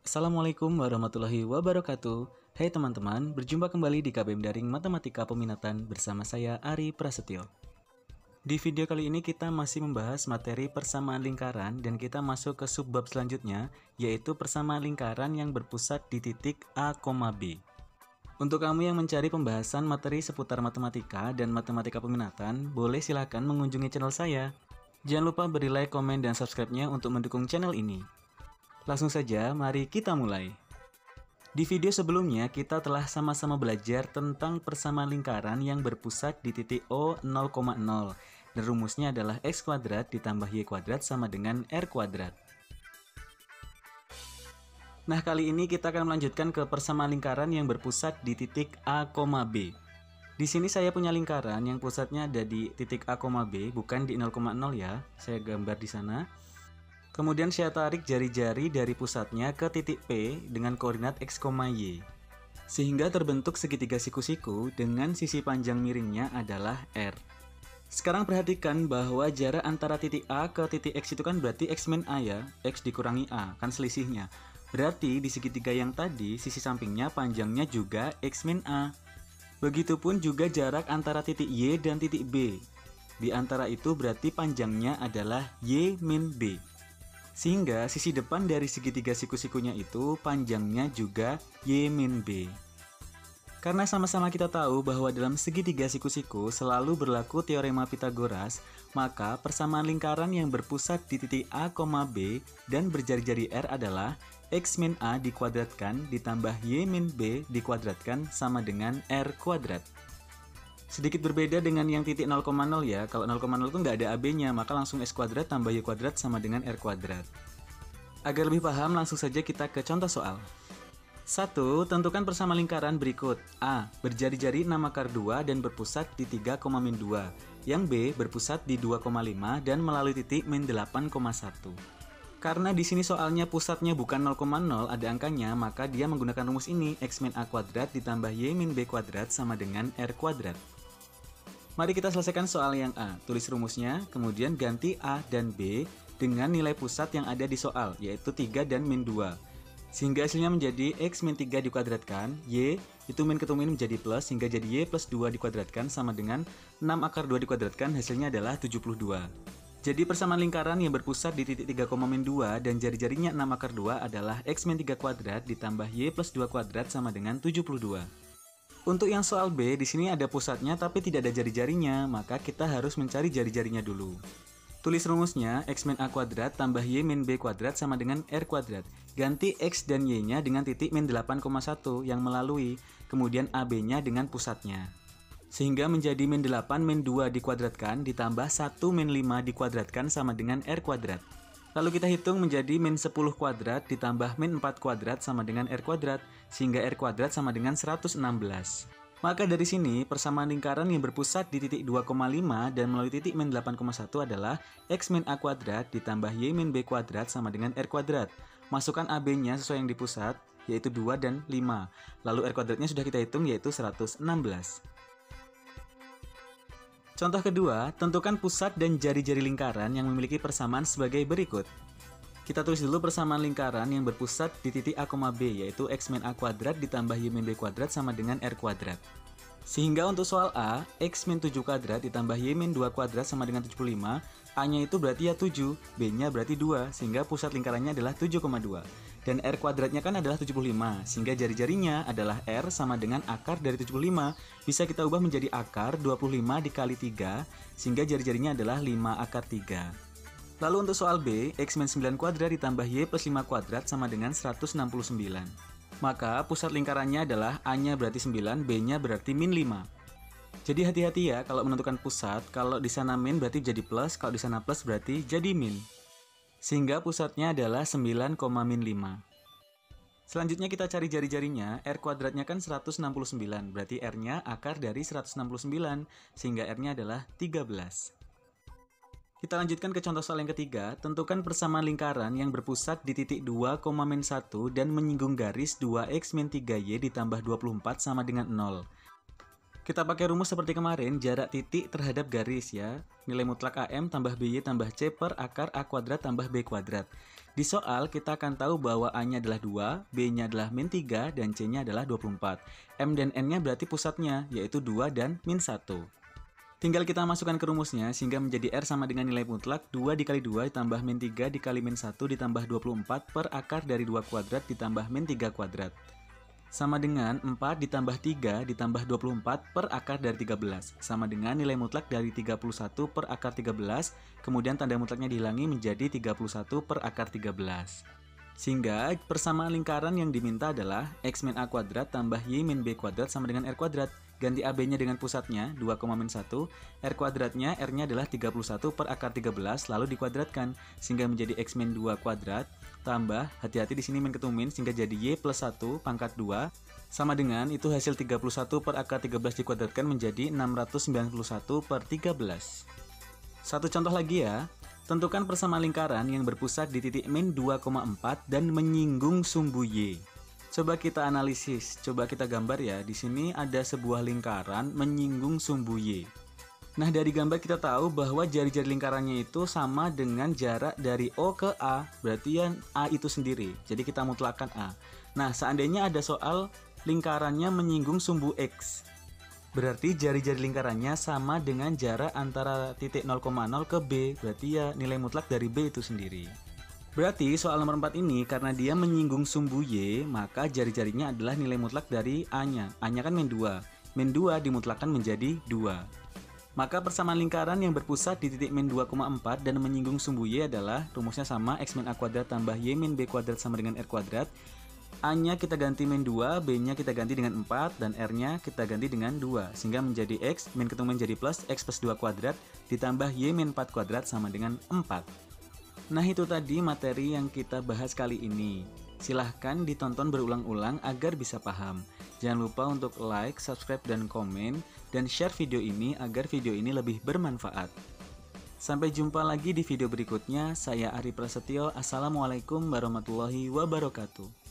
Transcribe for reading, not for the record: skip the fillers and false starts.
Assalamualaikum warahmatullahi wabarakatuh. Hai teman-teman, berjumpa kembali di KBM Daring Matematika Peminatan bersama saya Ari Prasetyo. Di video kali ini kita masih membahas materi persamaan lingkaran dan kita masuk ke subbab selanjutnya, yaitu persamaan lingkaran yang berpusat di titik A, B. Untuk kamu yang mencari pembahasan materi seputar matematika dan matematika peminatan, boleh silakan mengunjungi channel saya. Jangan lupa beri like, komen, dan subscribe-nya untuk mendukung channel ini. Langsung saja, mari kita mulai. Di video sebelumnya, kita telah sama-sama belajar tentang persamaan lingkaran yang berpusat di titik O 0,0. Dan rumusnya adalah X kuadrat ditambah Y kuadrat sama dengan R kuadrat. Nah, kali ini kita akan melanjutkan ke persamaan lingkaran yang berpusat di titik A, B. Di sini saya punya lingkaran yang pusatnya ada di titik A, B, bukan di 0,0 ya. Saya gambar di sana. Kemudian saya tarik jari-jari dari pusatnya ke titik P dengan koordinat X, Y. Sehingga terbentuk segitiga siku-siku dengan sisi panjang miringnya adalah R. Sekarang perhatikan bahwa jarak antara titik A ke titik X itu kan berarti X min A ya. X dikurangi A, kan selisihnya. Berarti di segitiga yang tadi, sisi sampingnya panjangnya juga X min A. Begitupun juga jarak antara titik Y dan titik B. Di antara itu berarti panjangnya adalah Y min B. Sehingga sisi depan dari segitiga siku-sikunya itu panjangnya juga Y min B. Karena sama-sama kita tahu bahwa dalam segitiga siku-siku selalu berlaku teorema Pitagoras, maka persamaan lingkaran yang berpusat di titik A, B dan berjari-jari R adalah X min A dikuadratkan ditambah Y min B dikuadratkan sama dengan R kuadrat. Sedikit berbeda dengan yang titik 0,0 ya. Kalau 0,0 itu nggak ada AB-nya, maka langsung X kuadrat tambah Y kuadrat sama dengan R kuadrat. Agar lebih paham, langsung saja kita ke contoh soal. 1. Tentukan persamaan lingkaran berikut. A. Berjari-jari 6/2 dan berpusat di 3,-2. Yang B. Berpusat di 2,5 dan melalui titik min 8,1. Karena di sini soalnya pusatnya bukan 0,0, ada angkanya, maka dia menggunakan rumus ini, X min A kuadrat ditambah Y min B kuadrat sama dengan R kuadrat. Mari kita selesaikan soal yang A. Tulis rumusnya, kemudian ganti A dan B dengan nilai pusat yang ada di soal, yaitu 3 dan min 2. Sehingga hasilnya menjadi X min 3 dikuadratkan, Y itu min ketemu min menjadi plus, sehingga jadi Y plus 2 dikuadratkan sama dengan 6/2 dikuadratkan, hasilnya adalah 72. Jadi persamaan lingkaran yang berpusat di titik 3,-2 dan jari-jarinya 6/2 adalah X min 3 kuadrat ditambah Y plus 2 kuadrat sama dengan 72. Untuk yang soal B, di sini ada pusatnya tapi tidak ada jari-jarinya, maka kita harus mencari jari-jarinya dulu. Tulis rumusnya, X min A kuadrat tambah Y min B kuadrat sama dengan R kuadrat. Ganti X dan Y-nya dengan titik min 8,1 yang melalui, kemudian AB-nya dengan pusatnya. Sehingga menjadi min 8 min 2 dikuadratkan ditambah 1 min 5 dikuadratkan sama dengan R kuadrat. Lalu kita hitung menjadi min 10 kuadrat ditambah min 4 kuadrat sama dengan R kuadrat, sehingga R kuadrat sama dengan 116. Maka dari sini, persamaan lingkaran yang berpusat di titik 2,5 dan melalui titik min 8,1 adalah X min A kuadrat ditambah Y min B kuadrat sama dengan R kuadrat. Masukkan AB-nya sesuai yang di pusat, yaitu 2 dan 5. Lalu R kuadratnya sudah kita hitung, yaitu 116. Contoh kedua, tentukan pusat dan jari-jari lingkaran yang memiliki persamaan sebagai berikut. Kita tulis dulu persamaan lingkaran yang berpusat di titik A, B, yaitu X min A kuadrat ditambah Y min B kuadrat sama dengan R kuadrat. Sehingga untuk soal A, X min 7 kuadrat ditambah Y min 2 kuadrat sama dengan 75, A-nya itu berarti ya 7, B-nya berarti 2, sehingga pusat lingkarannya adalah 7,2. Dan R kuadratnya kan adalah 75, sehingga jari-jarinya adalah R sama dengan akar dari 75. Bisa kita ubah menjadi akar 25 dikali 3, sehingga jari-jarinya adalah 5 akar 3. Lalu untuk soal B, X min 9 kuadrat ditambah Y plus 5 kuadrat sama dengan 169. Maka pusat lingkarannya adalah A-nya berarti 9, B-nya berarti min 5. Jadi hati-hati ya kalau menentukan pusat, kalau di sana min berarti jadi plus, kalau di sana plus berarti jadi min. Sehingga pusatnya adalah 9, min 5. Selanjutnya kita cari jari-jarinya, R kuadratnya kan 169, berarti R-nya akar dari 169, sehingga R-nya adalah 13. Kita lanjutkan ke contoh soal yang ketiga, tentukan persamaan lingkaran yang berpusat di titik 2, min 1 dan menyinggung garis 2X min 3Y ditambah 24 sama dengan 0. Kita pakai rumus seperti kemarin, jarak titik terhadap garis ya. Nilai mutlak AM tambah BY tambah C per akar A kuadrat tambah B kuadrat. Di soal kita akan tahu bahwa A-nya adalah 2, B-nya adalah min 3, dan C-nya adalah 24. M dan N-nya berarti pusatnya, yaitu 2 dan min 1. Tinggal kita masukkan ke rumusnya sehingga menjadi R sama dengan nilai mutlak 2 dikali 2 ditambah min 3 dikali min 1 ditambah 24 per akar dari 2 kuadrat ditambah min 3 kuadrat. Sama dengan 4 ditambah 3 ditambah 24 per akar dari 13. Sama dengan nilai mutlak dari 31 per akar 13, kemudian tanda mutlaknya dihilangi menjadi 31 per akar 13. Sehingga persamaan lingkaran yang diminta adalah X min A kuadrat tambah Y min B kuadrat sama dengan R kuadrat. Ganti AB-nya dengan pusatnya 2, min 1, R kuadratnya R-nya adalah 31 per akar 13 lalu dikuadratkan sehingga menjadi X min 2 kuadrat tambah, hati-hati di sini min ketemu min sehingga jadi Y plus 1 pangkat 2 sama dengan itu hasil 31 per akar 13 dikuadratkan menjadi 691 per 13. Satu contoh lagi ya. Tentukan persamaan lingkaran yang berpusat di titik min 2,4 dan menyinggung sumbu Y. Coba kita analisis, coba kita gambar ya. Di sini ada sebuah lingkaran menyinggung sumbu Y. Nah, dari gambar kita tahu bahwa jari-jari lingkarannya itu sama dengan jarak dari O ke A, berarti ya A itu sendiri. Jadi kita mutlakkan A. Nah, seandainya ada soal lingkarannya menyinggung sumbu X, berarti jari-jari lingkarannya sama dengan jarak antara titik 0,0 ke B, berarti ya nilai mutlak dari B itu sendiri. Berarti soal nomor 4 ini karena dia menyinggung sumbu Y, maka jari-jarinya adalah nilai mutlak dari A-nya. A-nya kan min 2. Min 2 dimutlakkan menjadi 2. Maka persamaan lingkaran yang berpusat di titik min 2,4 dan menyinggung sumbu Y adalah rumusnya sama X min A kuadrat tambah Y min B kuadrat sama dengan R kuadrat. A-nya kita ganti min 2, B-nya kita ganti dengan 4, dan R-nya kita ganti dengan 2. Sehingga menjadi X, min ketemu menjadi plus, X plus 2 kuadrat, ditambah Y min 4 kuadrat sama dengan 4. Nah itu tadi materi yang kita bahas kali ini. Silahkan ditonton berulang-ulang agar bisa paham. Jangan lupa untuk like, subscribe, dan komen, dan share video ini agar video ini lebih bermanfaat. Sampai jumpa lagi di video berikutnya. Saya Ari Prasetyo. Assalamualaikum warahmatullahi wabarakatuh.